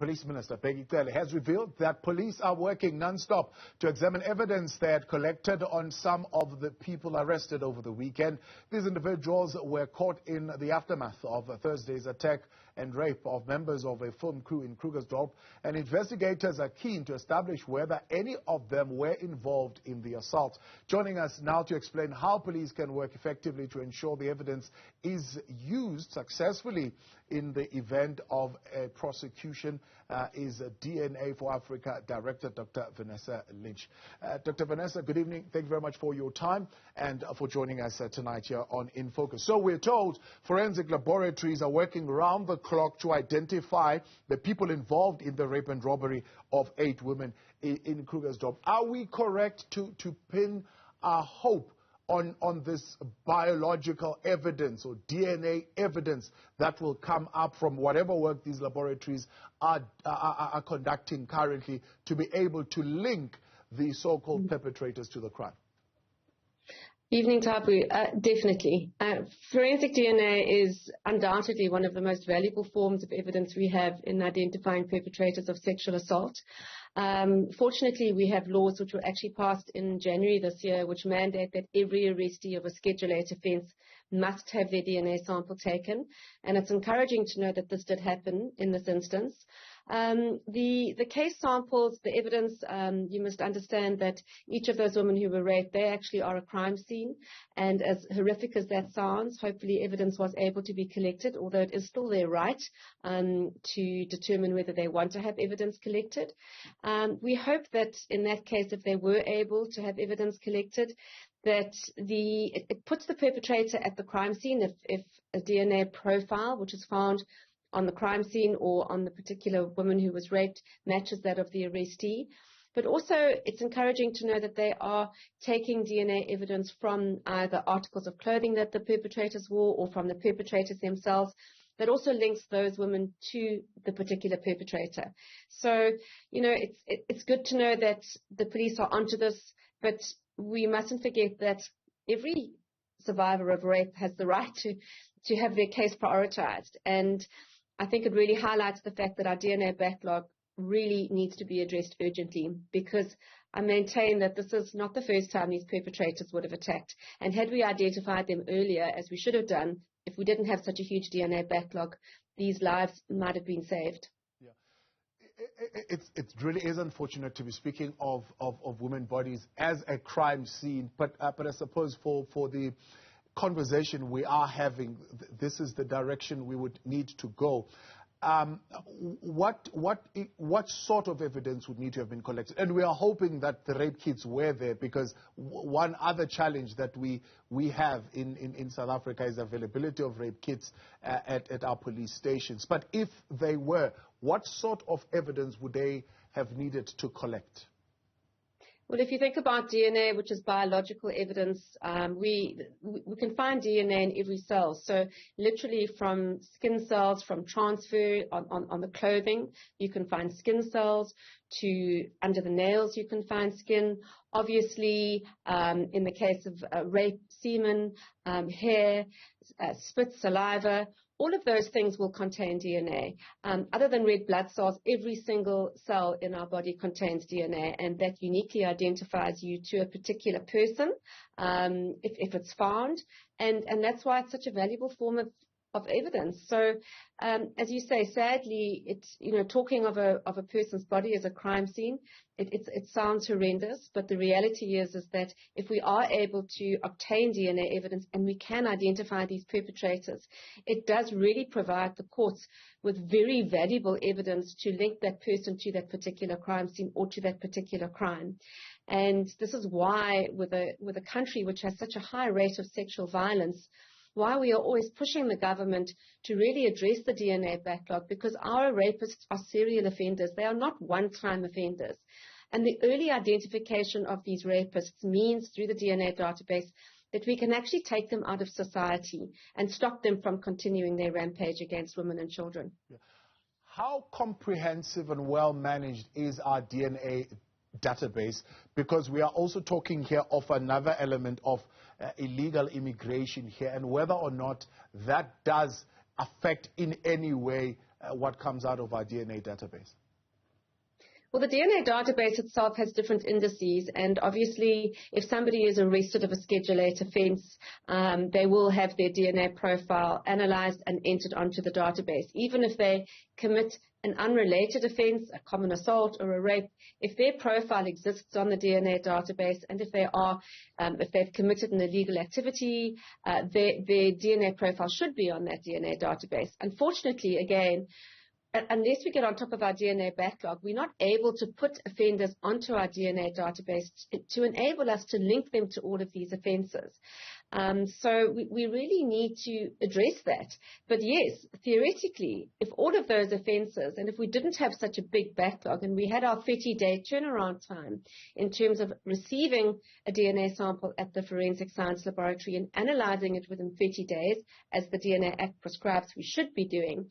Police Minister Bheki Cele has revealed that police are working non-stop to examine evidence they had collected on some of the people arrested over the weekend. These individuals were caught in the aftermath of Thursday's attack and rape of members of a film crew in Krugersdorp, and investigators are keen to establish whether any of them were involved in the assault. Joining us now to explain how police can work effectively to ensure the evidence is used successfully in the event of a prosecution is DNA for Africa Director Dr. Vanessa Lynch. Dr. Vanessa, good evening. Thank you very much for your time and for joining us tonight here on In Focus. So we're told forensic laboratories are working round the clock to identify the people involved in the rape and robbery of 8 women in Krugersdorp. Are we correct to pin our hope on this biological evidence or DNA evidence that will come up from whatever work these laboratories are conducting currently to be able to link the so-called perpetrators to the crime? Evening, Tabu. Definitely. Forensic DNA is undoubtedly one of the most valuable forms of evidence we have in identifying perpetrators of sexual assault. Fortunately, we have laws which were actually passed in January this year which mandate that every arrestee of a Schedule 8 offence must have their DNA sample taken. And it's encouraging to know that this did happen in this instance. The case samples, the evidence, you must understand that each of those women who were raped, they actually are a crime scene. And as horrific as that sounds, hopefully evidence was able to be collected, although it is still their right to determine whether they want to have evidence collected. We hope that in that case, if they were able to have evidence collected, that it puts the perpetrator at the crime scene if a DNA profile, which is found on the crime scene or on the particular woman who was raped, matches that of the arrestee. But also, it's encouraging to know that they are taking DNA evidence from either articles of clothing that the perpetrators wore or from the perpetrators themselves. That also links those women to the particular perpetrator. So, you know, it's good to know that the police are onto this, but we mustn't forget that every survivor of rape has the right to have their case prioritized. And I think it really highlights the fact that our DNA backlog really needs to be addressed urgently, because I maintain that this is not the first time these perpetrators would have attacked. And had we identified them earlier, as we should have done, if we didn't have such a huge DNA backlog, these lives might have been saved. Yeah, it really is unfortunate to be speaking of women bodies as a crime scene, but I suppose for the conversation we are having, this is the direction we would need to go. What sort of evidence would need to have been collected? And we are hoping that the rape kits were there, because one other challenge that we have in South Africa is availability of rape kits at our police stations. But if they were, what sort of evidence would they have needed to collect? Well, if you think about DNA, which is biological evidence, we can find DNA in every cell. So literally from skin cells, from transfer on the clothing, you can find skin cells, to under the nails you can find skin. Obviously, in the case of rape, semen, hair, spit, saliva, all of those things will contain DNA. Other than red blood cells, every single cell in our body contains DNA, and that uniquely identifies you to a particular person if it's found. And that's why it's such a valuable form of evidence. So, as you say, sadly, it's, you know, talking of a person's body as a crime scene, it sounds horrendous, but the reality is that if we are able to obtain DNA evidence and we can identify these perpetrators, it does really provide the courts with very valuable evidence to link that person to that particular crime scene or to that particular crime. And this is why, with a country which has such a high rate of sexual violence, why we are always pushing the government to really address the DNA backlog, because our rapists are serial offenders. They are not one-time offenders. And the early identification of these rapists means, through the DNA database, that we can actually take them out of society and stop them from continuing their rampage against women and children. Yeah. How comprehensive and well managed is our DNA database? Because we are also talking here of another element of illegal immigration here, and whether or not that does affect in any way what comes out of our DNA database? Well, the DNA database itself has different indices, and obviously if somebody is arrested of a Schedule 8 offence, they will have their DNA profile analysed and entered onto the database. Even if they commit an unrelated offence, a common assault or a rape, if their profile exists on the DNA database, and if they've committed an illegal activity, their DNA profile should be on that DNA database. Unfortunately, again, unless we get on top of our DNA backlog, we're not able to put offenders onto our DNA database to enable us to link them to all of these offences. So we really need to address that. But yes, theoretically, if all of those offences, and if we didn't have such a big backlog and we had our 30-day turnaround time in terms of receiving a DNA sample at the Forensic Science Laboratory and analysing it within 30 days, as the DNA Act prescribes we should be doing,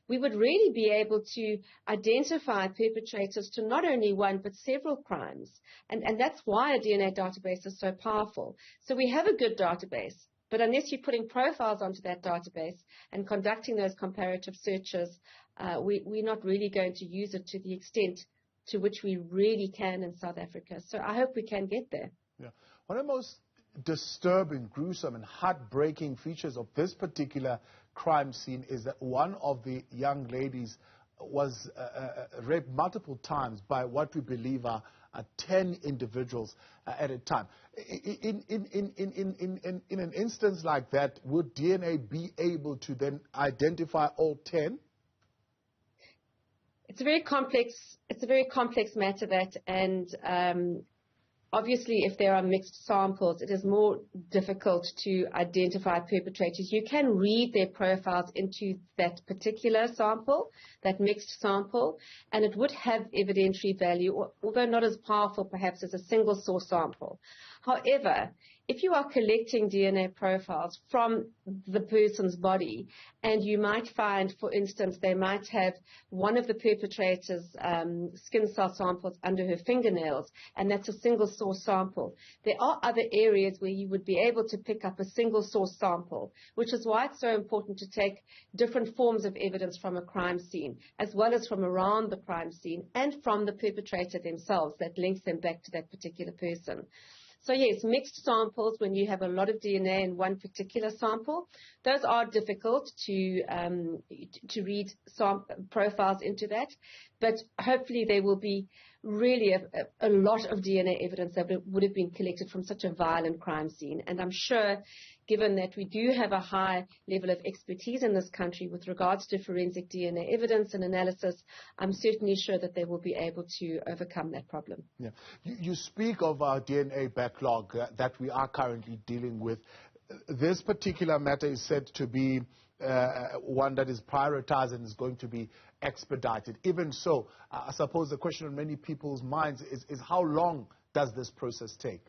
we would really be able to identify perpetrators to not only one but several crimes. And that's why a DNA database is so powerful. So we have a good database, but unless you're putting profiles onto that database and conducting those comparative searches, we're not really going to use it to the extent to which we really can in South Africa. So I hope we can get there. Yeah. One of the most disturbing, gruesome and heartbreaking features of this particular crime scene is that one of the young ladies was raped multiple times by what we believe are 10 individuals at a time. In an instance like that, would DNA be able to then identify all 10? It's a very complex matter, that, and obviously, if there are mixed samples, it is more difficult to identify perpetrators. You can read their profiles into that particular sample, that mixed sample, and it would have evidentiary value, although not as powerful perhaps as a single source sample. However, if you are collecting DNA profiles from the person's body, and you might find, for instance, they might have one of the perpetrator's skin cell samples under her fingernails, and that's a single source sample. There are other areas where you would be able to pick up a single source sample, which is why it's so important to take different forms of evidence from a crime scene, as well as from around the crime scene and from the perpetrator themselves that links them back to that particular person. So yes, mixed samples, when you have a lot of DNA in one particular sample, those are difficult to read profiles into that. But hopefully there will be really a lot of DNA evidence that would have been collected from such a violent crime scene. And I'm sure, given that we do have a high level of expertise in this country with regards to forensic DNA evidence and analysis, I'm certainly sure that they will be able to overcome that problem. Yeah. You speak of our DNA backlog that we are currently dealing with. This particular matter is said to be one that is prioritized and is going to be expedited. Even so, I suppose the question on many people's minds is how long does this process take?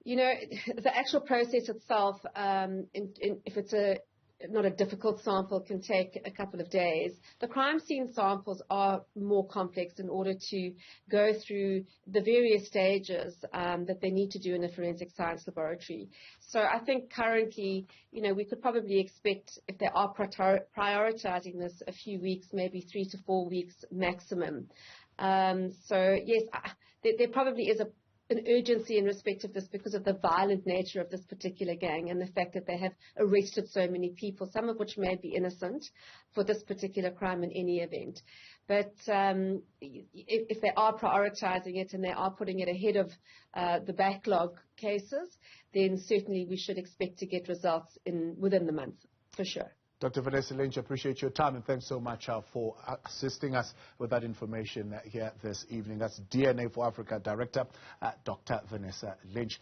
You know, the actual process itself, if it's not a difficult sample, can take a couple of days. The crime scene samples are more complex in order to go through the various stages that they need to do in a forensic science laboratory. So I think currently, you know, we could probably expect, if they are prioritizing this, a few weeks, maybe 3 to 4 weeks maximum. So yes, there probably is an urgency in respect of this because of the violent nature of this particular gang and the fact that they have arrested so many people, some of which may be innocent for this particular crime in any event. But if they are prioritizing it and they are putting it ahead of the backlog cases, then certainly we should expect to get results within the month, for sure. Dr. Vanessa Lynch, appreciate your time, and thanks so much for assisting us with that information here this evening. That's DNA for Africa Director, Dr. Vanessa Lynch.